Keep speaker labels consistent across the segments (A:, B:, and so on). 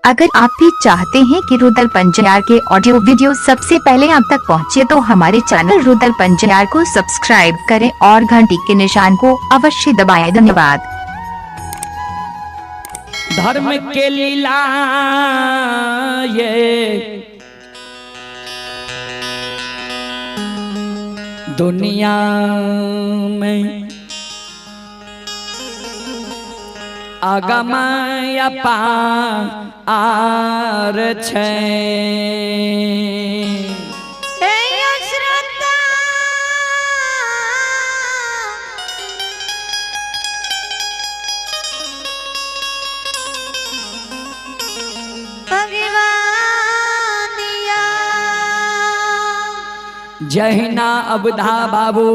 A: अगर आप भी चाहते हैं कि रुदल पंजयार के ऑडियो वीडियो सबसे पहले आप तक पहुंचे तो हमारे चैनल रुदल पंजयार को सब्सक्राइब करें और घंटी के निशान को अवश्य दबाएं। धन्यवाद।
B: धर्म के लीला ये दुनिया में आगमय पार छे। जहिना अबधा बाबू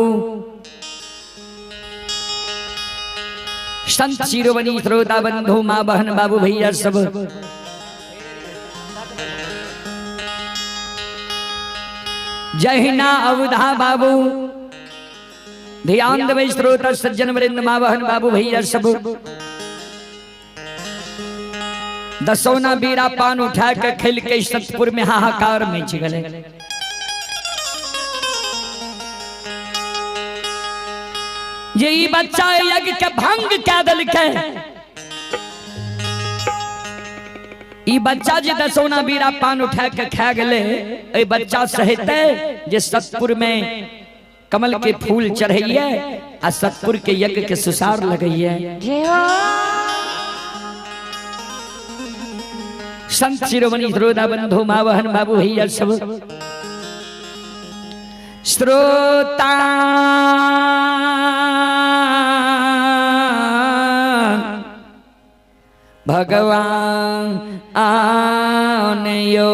B: संत शिरोमणि श्रोता बंधु माँ बहन बाबू भैया सब जहिना अवधा बाबू ध्यान देवे श्रोता सज्जन वृंद माँ बहन बाबू भैया सब दसौना बीरा पान उठा के खेल के सतपुर में हाहाकार में गले। यही बच्चा यज्ञ के भंग क्या दल के ई बच्चा जी दसौना बीरा पान उठा के खा गले। ए बच्चा सहित जे सतपुर में कमल के फूल चढ़ैया आ सतपुर के यज्ञ के सुसार लगैया। संत शिरोमणि श्रोता बंधु माँ बहन बाबू भैया सब श्रोता भगवान आनयो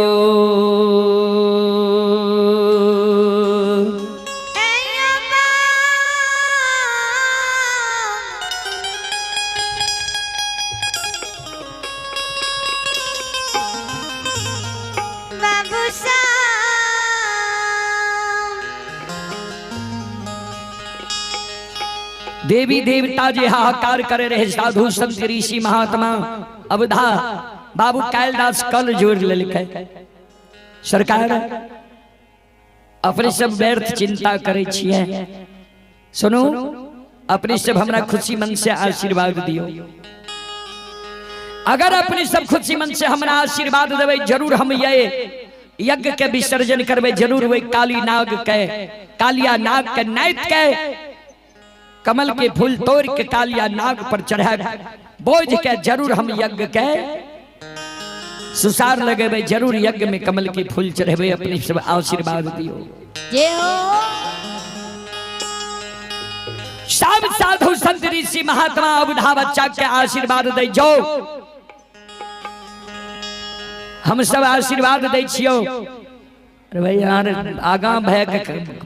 B: देवी देवता जी हाहाकार करे रहे। साधु संत ऋषि महात्मा अवधा बाबू कैलदास कल जोड़ लिखे सरकार अपने सब व्यर्थ चिंता करे छिए। सुनो अपने सब हमरा खुशी मन से आशीर्वाद दियो। अगर अपने सब खुशी मन से हमरा आशीर्वाद देवे जरूर हम ये यज्ञ के विसर्जन करवे। जरूर वे काली नाग के कालिया नाग के नैत के कमल के फूल तोड़ के कालिया नाग पर चढ़ा बोझ के जरूर हम यज्ञ के सुसार लगे। जरूर यज्ञ में कमल के फूल चढ़े। अपनी सब आशीर्वाद दियो। सब साधु संत ऋषि महात्मा अवधा बच्चा के आशीर्वाद दे जो हम सब आशीर्वाद दे छियो। अरे भाई यार आगा भय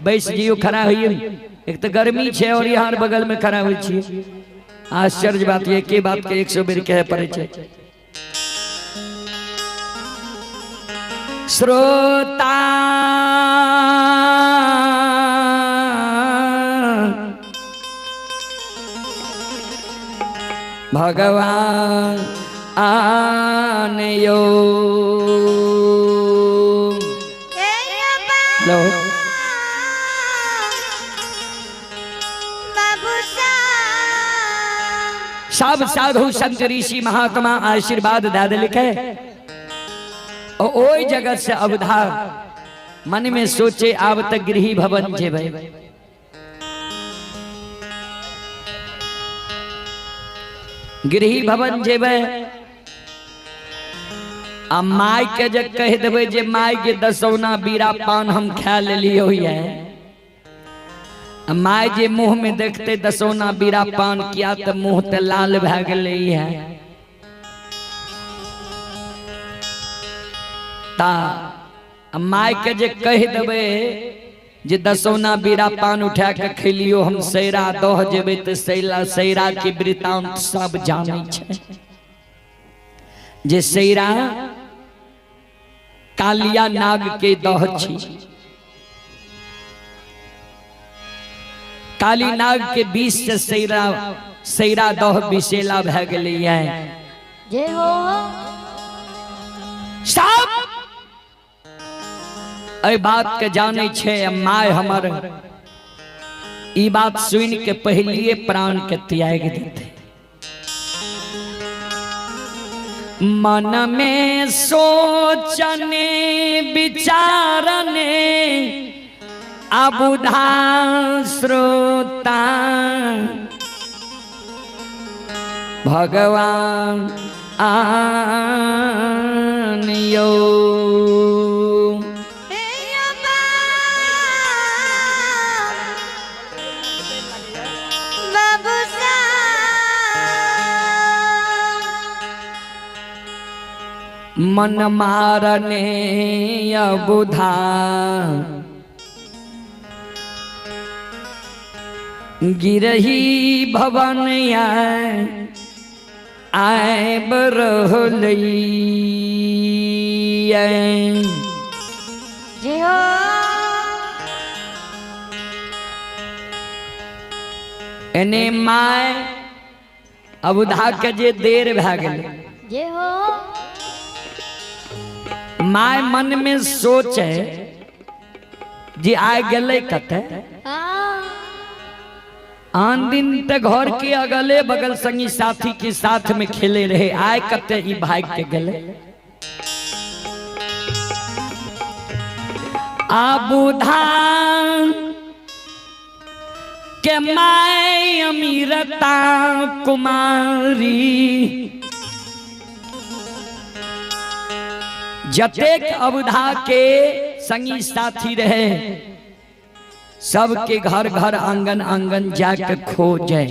B: बैस जियो खड़ा हुई। एक तो गर्मी छे और यहाँ बगल में खड़ा हुई छे। आश्चर्य बात ये के बात के 100 बेर कहे पड़े छे। श्रोता भगवान आनयो लो सब साधु संत ऋषि महात्मा आशीर्वाद दे लिखे। और ओई जगत से अवधा मन में सोचे आब तक गृही भवन जेबे। गृही भवन जेबे आ माय के जे कह देबे जे माय के दसौना बीरा पान हम खा लेलियो है। माय जे मुंह में देखते दसौना बीरा पान किया तो मुंह ते लाल भए गेले है। ता माय के जे कह देबे जे दसौना बीरा पान उठा के खेलियो हम सैरा दह जेबे तो सैरा के वृतांत सब जाने छे। जे सैरा कालिया नाग के दह छी। काली नाग के बीच से सैरा दह बिसेला भए गेलै है। अ बात के जाने छे माय हमर ई बात सुन के पहलिए प्राण के त्याग देते। मन में सोचने विचारने अबुधा श्रोता भगवान आनियो मन मारने अबुधा गिरही भवन आए बरहलई एने माय अबुधा के जे देर भे गेलै माय मन में सोचे जे आए गले कते आन दिन तक घर के अगले बगल संगी साथी के साथ में खेले रहे आए कते ई भाग के गले अबुधा के माय अमीरता कुमारी जतेक अबुधा के संगी साथी रहे सबके घर घर आंगन आंगन जाके खोजे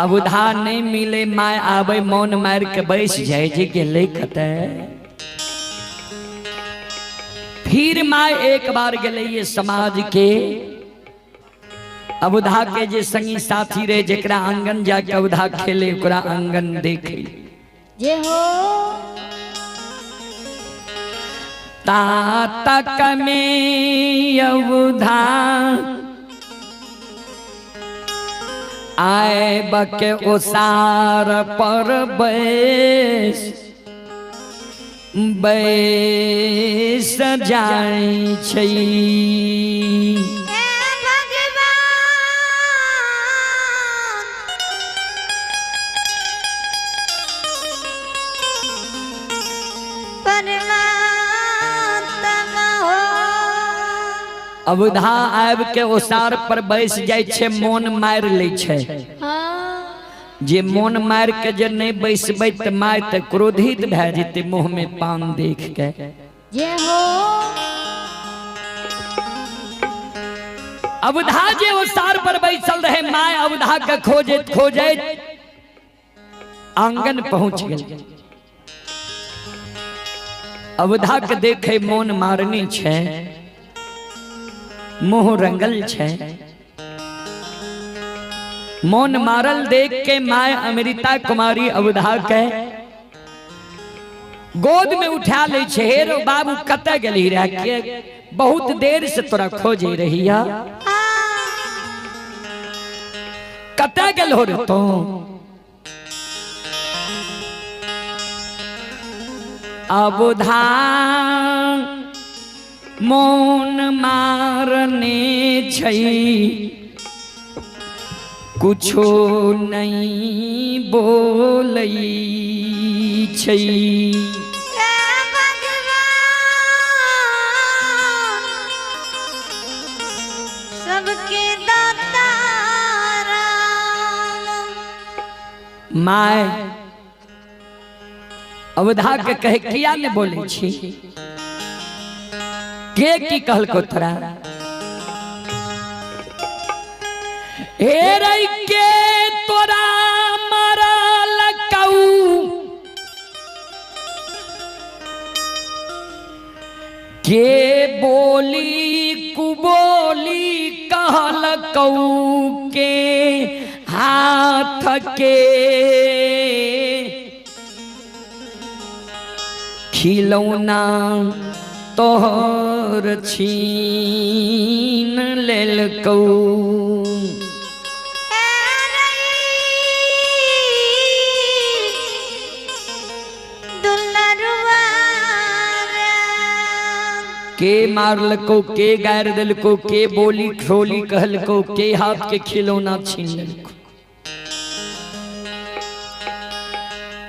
B: अबुधा नहीं मिले माय आवे मौन मार के बैस जाए जे गेले कते फिर माय एक बार गेले ये समाज के अबुधा के जे संगी साथी रहे जेकरा आंगन जाके अबुधा खेले ओकरा आंगन देखे
C: जे हो
B: तातक में अबुधा आए बके ओसार पर बैस जाए छै अबुधा आब के ओसार पर बैस जाय छे मोन मार ले छे जे मोन मार के जे नहीं बैसबै त माय त क्रोधित भए जेते मुंह में पान देख के
C: जे हो
B: अबुधा जे ओसार पर बैसल रहे माय अबुधा के खोजे खोजे आंगन पहुंच गेल अबुधा के देखे मोन मारनी छे मुंह रंगल छे मौन मारल देख के माय अमृता कुमारी अबुधा के गोद में उठा ले छे रो बाबू कते गेली रह के बहुत देर से तोरा खोजे रहिया कते गेल हो रे तो अबुधा मौन मारने छई कुछो नहीं बोलई छई
C: सबके दाता
B: माय अबुधा के कहे किया ने बोले छी के की कहल को तोरा हे रई के तोरा मारल कऊ के बोली कुबोली कहल कऊ के हाथ के खिलौना तोहर छीन लेलकौ
C: दुलरुआ
B: के मारल को, के गार दिल को, के बोली खोली कहल को, के हाथ के खिलौना छीन लेल को।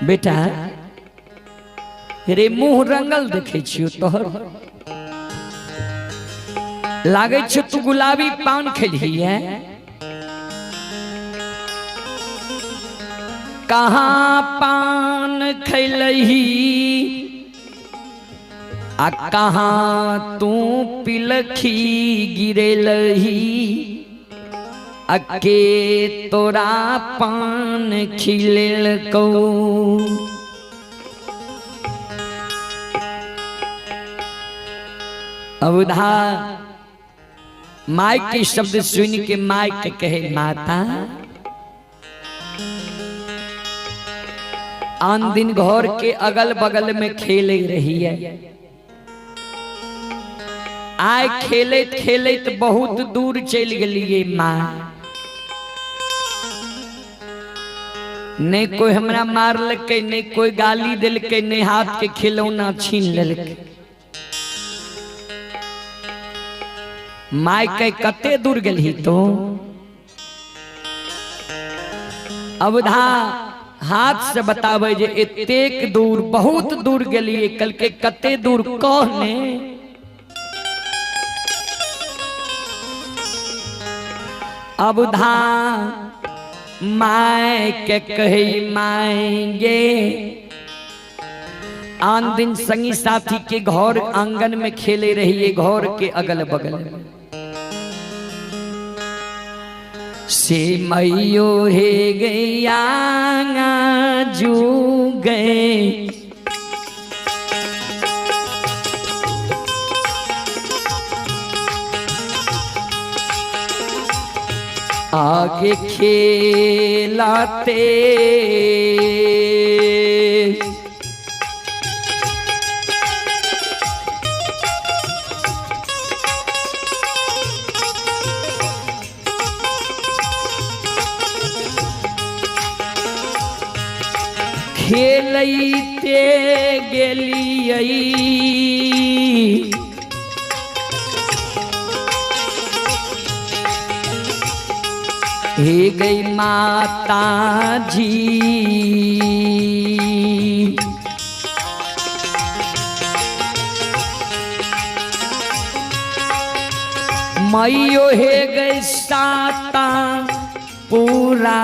B: बेटा रे मुंह रंगल देखे छियो तोहर, लागे छ तू गुलाबी पान खेली है। कहाँ पान खैलही आ कहाँ तू पिलखी गिरेलही, अके तोरा पान खिलेल को। अवधा माई के शब्द सुन के माई के कहे माता, आन दिन घर के अगल बगल में खेले रही है। आय खेले खेले तो बहुत दूर चल गलिए माँ, नहीं कोई हमरा मार लके, नहीं कोई गाली दिल के, नहीं हाथ के खिलौना छीन ललके। माय के कते दूर गली तो अवधा हाथ से बतावे जे एतेक दूर, बहुत दूर गलिए। कल के कते दूर कहने अवधा माय के कही माएंगे। आन दिन संगी साथी के घर आंगन में खेले रहिए, घर के अगल बगल में से मैयो हे गया जू गए। आगे खेलाते खेलते गेलियै, हे गई माता जी। मैयो हे गई साता पूरा,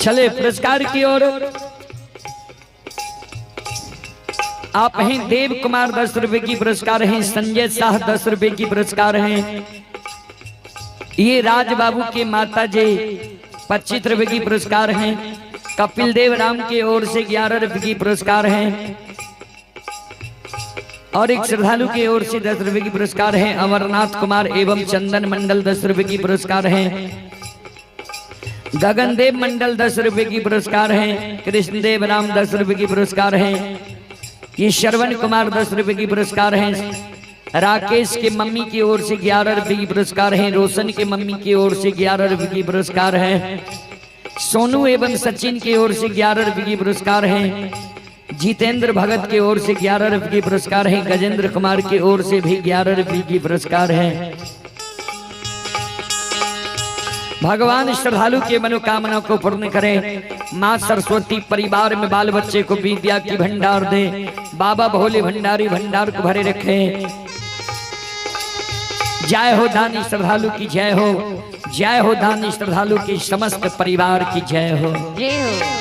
B: चले पुरस्कार की ओर। आप हैं देव कुमार 10 रुपए की पुरस्कार हैं। संजय शाह 10 रुपए की पुरस्कार हैं। ये राज बाबू के माता जी 25 रुपए की पुरस्कार हैं। कपिल देव राम की ओर से 11 रुपए की पुरस्कार हैं। और एक श्रद्धालु की ओर से 10 रुपए की पुरस्कार है। अमरनाथ कुमार एवं चंदन मंडल 10 रुपए की पुरस्कार है। गगनदेव मंडल 10 रुपए की पुरस्कार है। कृष्णदेव राम 10 रुपए की पुरस्कार है। ये श्रवण कुमार 10 रुपए की पुरस्कार है। राकेश के मम्मी की ओर से 11 रुपए की पुरस्कार है। रोशन के मम्मी की ओर से 11 रुपए की पुरस्कार है। सोनू एवं सचिन की ओर से 11 रुपए की पुरस्कार है। जितेंद्र भगत की ओर से 11 रुपए की पुरस्कार है। गजेंद्र कुमार की ओर से भी 11 रुपए की पुरस्कार है। भगवान श्रद्धालु के मनोकामना को पूर्ण करें। माँ सरस्वती परिवार में बाल बच्चे को विद्या की भंडार दे। बाबा भोले भंडारी भंडार को भरे रखे। जय हो दानी श्रद्धालु की जय हो। जय हो दानी श्रद्धालु की समस्त परिवार की जय हो।
C: जय हो।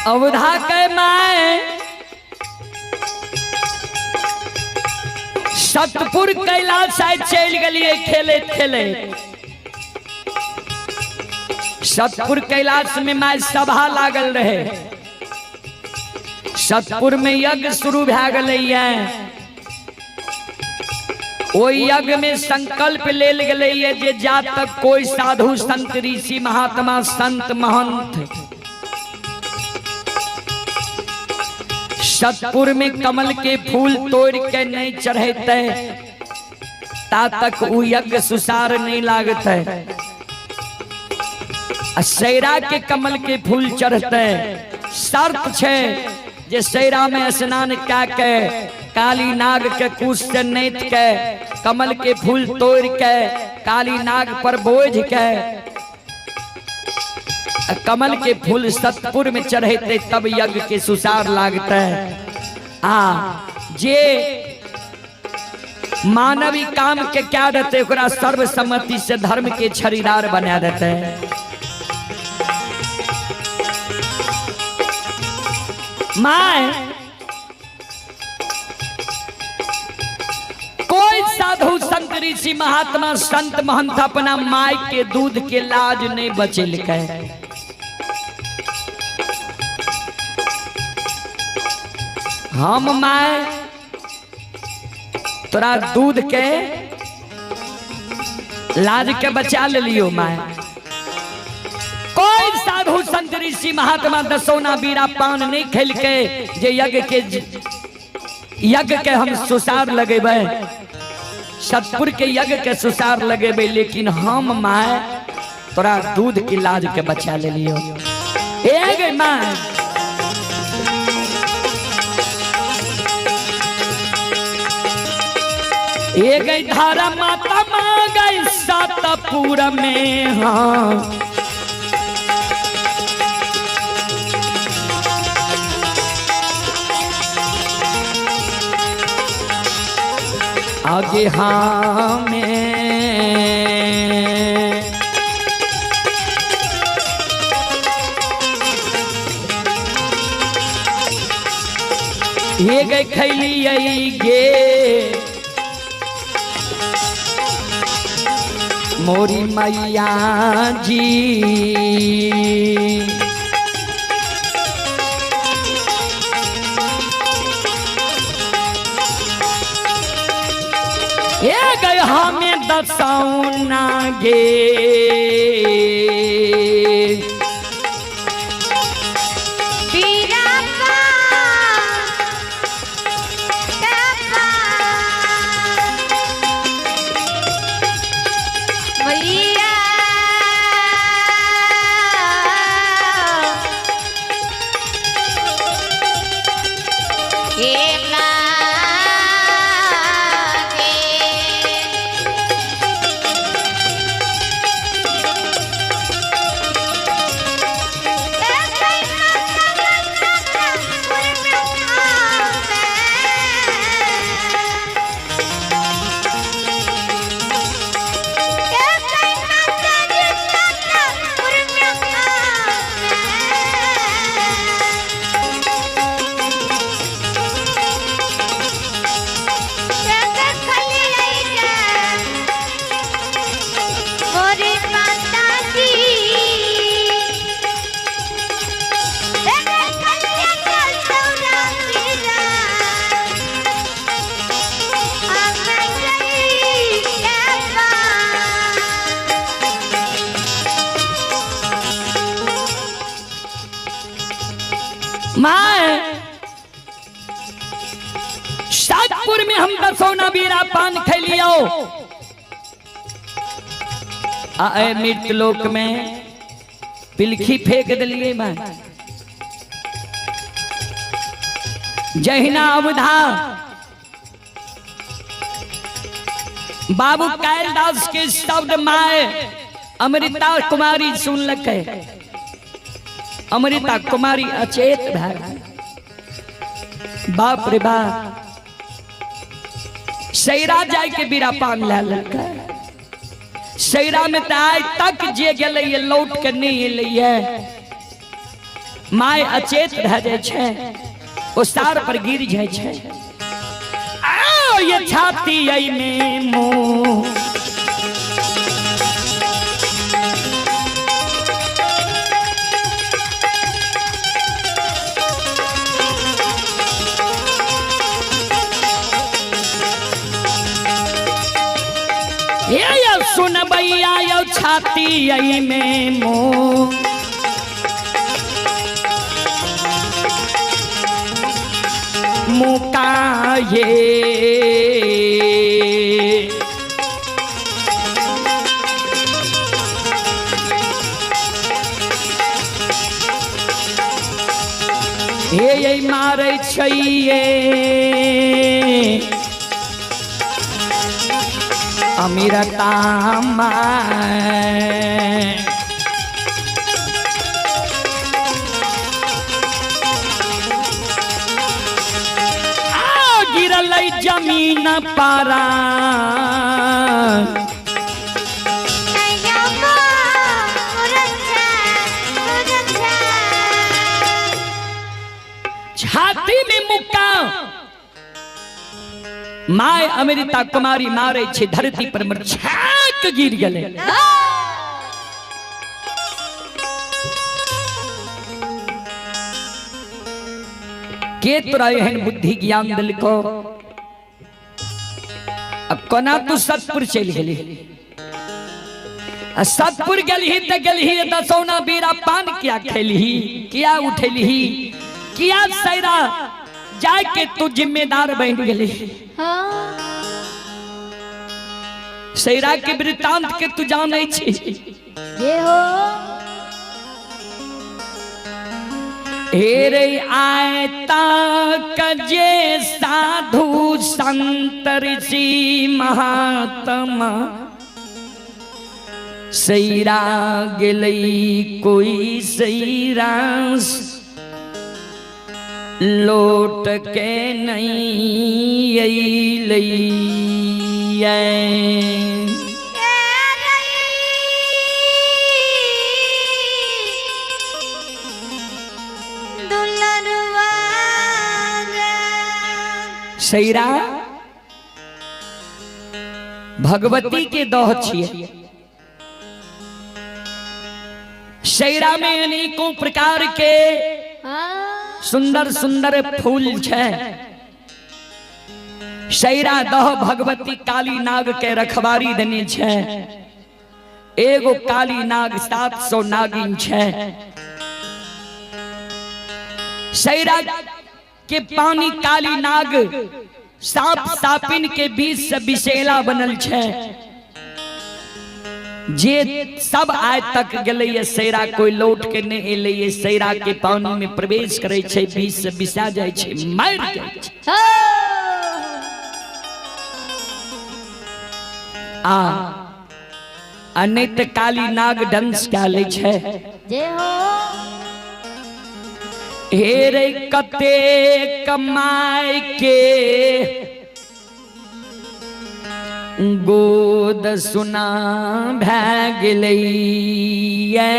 B: अवधा के माए सतपुर कैलाश साइड चल गलिए खेले खेले। सतपुर कैलाश में माय सभा लागल रहे। सतपुर में यज्ञ शुरू भै गले। ओ यज्ञ में संकल्प लेल गले जे जा तक कोई साधु संत ऋषि महात्मा संत महंत सतपुर में कमल के फूल तोड़ के नहीं चढ़ेते ता तक उ यज्ञ सुसार नहीं लागते। सैरा के कमल के फूल चढ़ते। शर्त छे जे सैरा में स्नान के काली नाग के कुश से नैत के कमल के फूल तोड़ के काली नाग पर बोझ के कमल के फूल सतपुर में चढ़ेते तब यज्ञ के सुसार लागते। जे मानवी काम के क्या देते ओकरा सर्वसम्मति से धर्म के छरीदार बना देते। माय कोई साधु संत ऋषि महात्मा संत महंत अपना माय के दूध के लाज नहीं बचेल के। हम माय तोरा दूध के लाज के बचा ले लियो। माय कोई साधु संत ऋषि महात्मा दसौना बीरा पान नहीं खेल के जे यज्ञ के हम सुसार लगेबे। सतपुर के यज्ञ के सुसार लगेबे लेकिन हम माय तोरा दूध की लाज के बचा ले लियो। ए माय ये गई धारा माता माँ गई सतपुर में। हाँ आगे हाँ में ये गए खैली आई गे मोरी मैया जी ये गए हमें दसौना गे शाहपुर में हम दसौना बीरा पान खैलियो आए मृत लोक में पिलखी फेंक दिलिए मैं जहिना अवधा बाबू कैलदास के शब्द माए अमृता कुमारी सुन लके अमृता कुमारी अचेत भाई बाप रे बाप सैरा जाय के बीरा पान ले लगा सैरा में तो आज तक जे गले ये लौट के नहीं लिए माय अचेत रह जाय छे ओ सार पर गिर जाय छे आओ ये छाती आई में मुंह सुन भैया यो छाती आई में मुंह मुका ये ये मारे छैये अमीरता गिरल जमीन पारा छाती में मुक्का माय अमृता कुमारी मारे छे धरती पर मरछाक गिर गले के तोरा एहन बुद्धि ज्ञान दिल को अब कोना तू सतपुर चल गेली सतपुर गलही त गलही दसौना बीरा पान क्या खेलही क्या उठेलही क्या सैरा जाय के तू जिम्मेदार बन गेली सैरा के वृत्तांत के तू जानै छी
C: जे हो
B: हेरे आए ताक जे साधु संत ऋषि महात्मा सैरा गेलई कोई सैरा लोट के नहीं अइलई सैरा भगवती के दह छिए। सैरा में अनेकों प्रकार के सुंदर सुंदर फूल छे। सैरा दह भगवती काली नाग के रखवारी देने छे। एगो काली नाग 700 नागिन छे। सैरा के पानी काली नाग सांप सापिन के बीच से विषैला बनल छे। जे सब आज तक गले सैरा कोई लौट के नहीं एले। सैरा के पानी में प्रवेश करे छे, बीच से बिसा जाए छे, मर जाए छे। अनित काली नाग डांस काले छे।
C: जय हो
B: हेरे कते कमाए के गोद सुना भै गेलैये।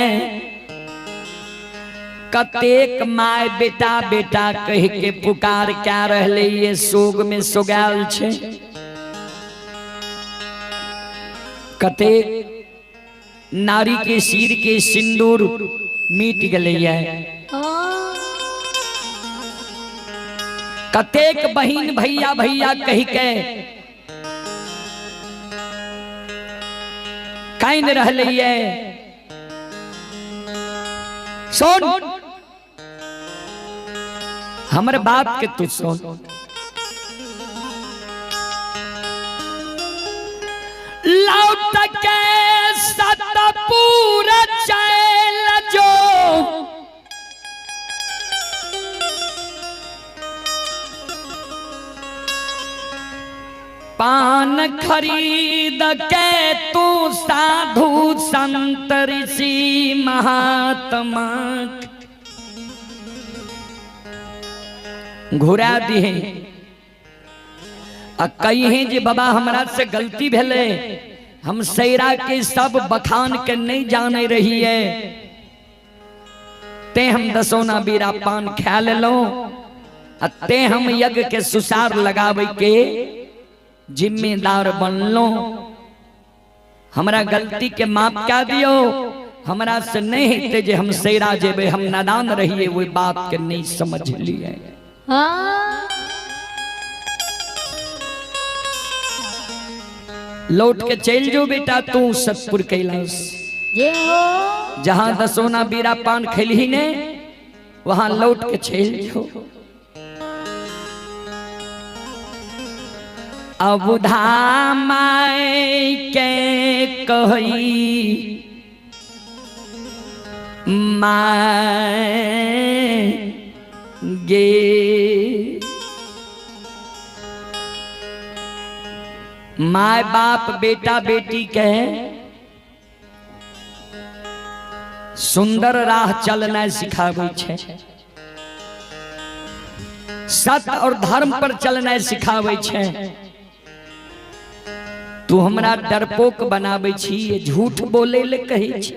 B: कतेक माय बेटा बेटा कह के पुकार क्या रहले ये सोग में सोगाल छे। कतेक नारी के सिर के सिंदूर मिट गेलैये। कतेक बहिन भैया भैया कह के काइन रहले ये। सुन हमर बात के तू सुन। लौट के सतपुर चल जो पान खरीद के तू साधु संत ऋषि महात्मा घुरा दिए। कही जे बाबा हमरा से गलती भेले, हम सैरा के सब बखान के नहीं जाने रही है, ते हम दसोना बीरा पान खा लो, ते हम यज्ञ के सुसार लगावे के जिम्मेदार बनलो। हमरा गलती के माफ क्या दियो। हमरा से नहीं थे जे हम सैरा जेबे, हम नादान रहिए, वो बात के नहीं समझ लिए। लौट के चल जो बेटा तू सतपुर कैलाश। जहां दसोना बीरा पान खेली ने वहां लौट के चल जो। अबुधा माय के कही माय गे। माय बाप बेटा बेटी के सुंदर राह चलना सिखावे छे। सत्य और धर्म पर चलना सिखावे छे। तू हमरा डरपोक बनावे छी, ये झूठ बोले ले कहे छी।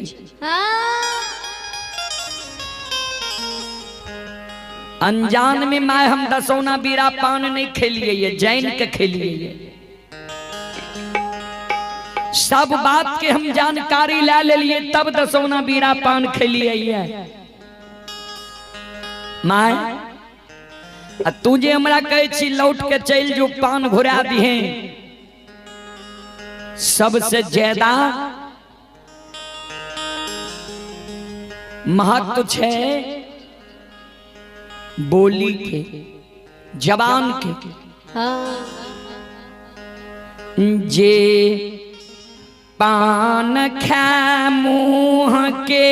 B: अनजान में माय हम दसोना बीरा पान नहीं खेलिए, ये जैन के खेलिए। सब बात के हम जानकारी ले लिए, तब दसोना बीरा पान खेलिए। माय तू जे हमरा कहे छी लौट के चल जो पान घुरा दिहे, सबसे ज्यादा महत्व छे बोली के, जबान के। जे पान खा मुँह के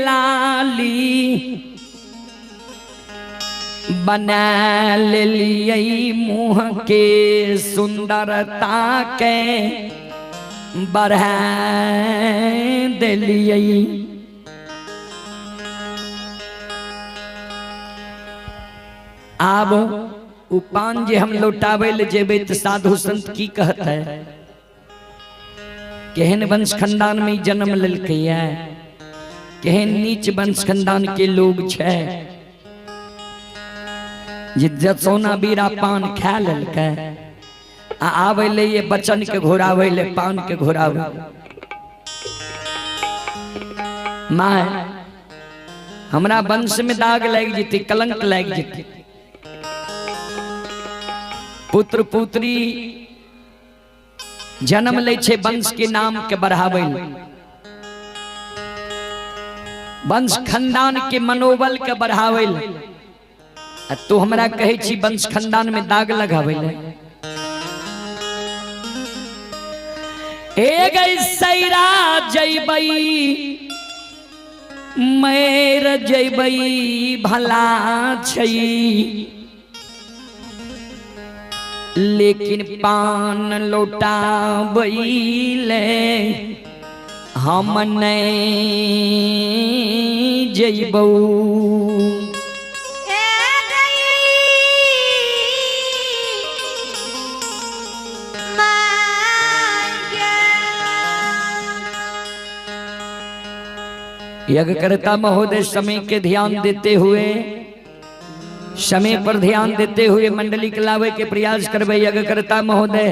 B: लाली बना लिए, मुँह के सुंदरता के बढ़ा दिलिए। आब उ पान जे हम लौटावे ले जेबे तो साधु संत की कहत है, केहन वंश खानदान में जन्म लेलकै है, केहन नीच वंश खानदान के लोग छे। जिज्जत सोना बीरा पान खा ललकै आवे ले ये बचन के घोरावे ले पान के घोरावे। माँ हमरा वंश में दाग लग जीती, कलंक लग जीती। पुत्र पुत्री जन्म ले छे वंश के नाम के बढ़ावे, वंश खानदान के मनोबल के बढ़ावे। तू हमरा कहे छी वंश खानदान में दाग लगावे ले। ए गई सैरा जैबई मैर जैबई भला छई, लेकिन पान लौटाबई ले हम नहीं जैबऊ। यज्ञकर्ता महोदय समय के ध्यान देते हुए, समय पर ध्यान देते हुए मंडली के लावे के प्रयास करबे। यज्ञकर्ता महोदय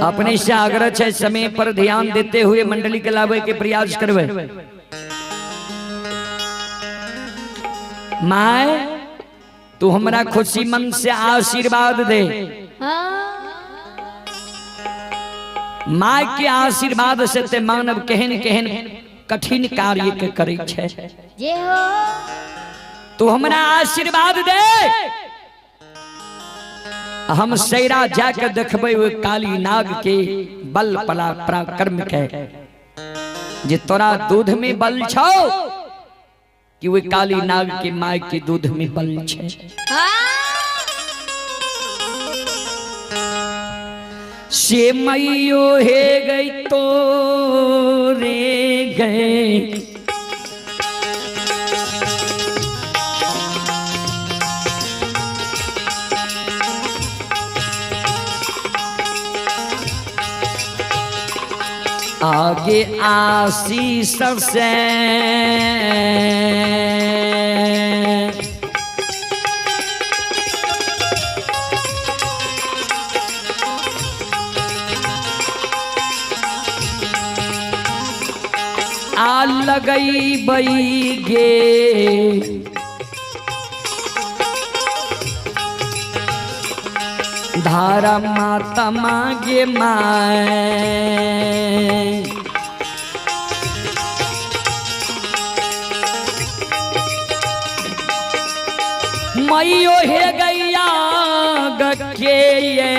B: अपने से आग्रह है समय पर ध्यान देते हुए मंडली के लावे के प्रयास करबे। माए तू हमरा खुशी मन से आशीर्वाद दे। माँ के आशीर्वाद से ते मानव केहन केहन कठिन कार्य के करे छे।
C: जे हो
B: तू हमरा आशीर्वाद दे, हम सैरा जाके देखबे वो काली नाग के बल पला पराक्रम के, जे तोरा दूध में बल छो कि वो काली नाग के माय के दूध में बल छे। से मैयो हे गई तो रे गए, आगे आशीष से आ लगई बई गे, धारा माता मागे माए। मैयो हे गैया गके ये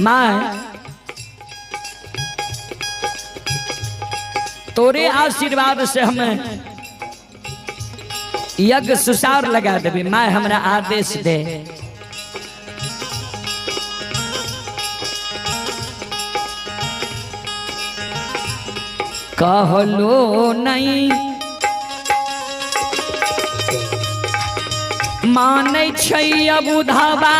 B: माँ तोरे आशीर्वाद से हम यज्ञ सुसार लगा देबे। माँ हमरा आदेश दे। कहलो नहीं मानै छै अब उधावा,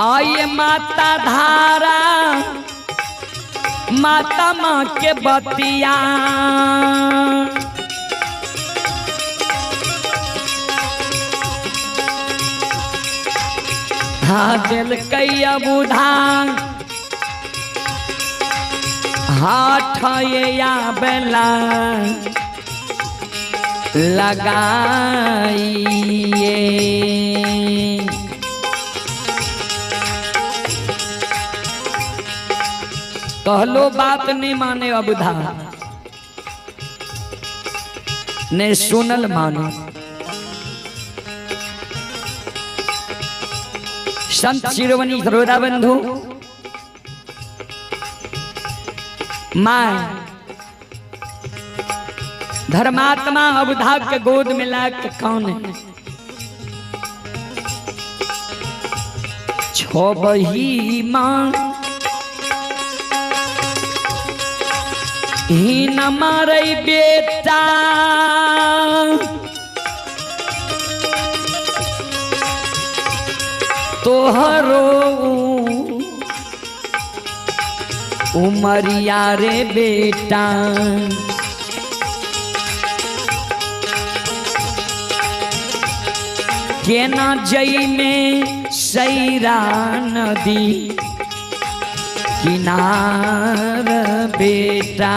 B: आये माता धारा माता माँ के बतिया हाँ दिल कैया बुधा हाथ या बेला लगाइए कहलो बात नहीं माने अबुधा ने सुनल मानो संत शिरोमणि सरोदा बंधु मां धर्मात्मा अबुधा के गोद में ला के कौन है छो बही मां ही न मारे बेटा तोहरो उमरिया रे बेटा के न जई में सैरा नदी किनार बेटा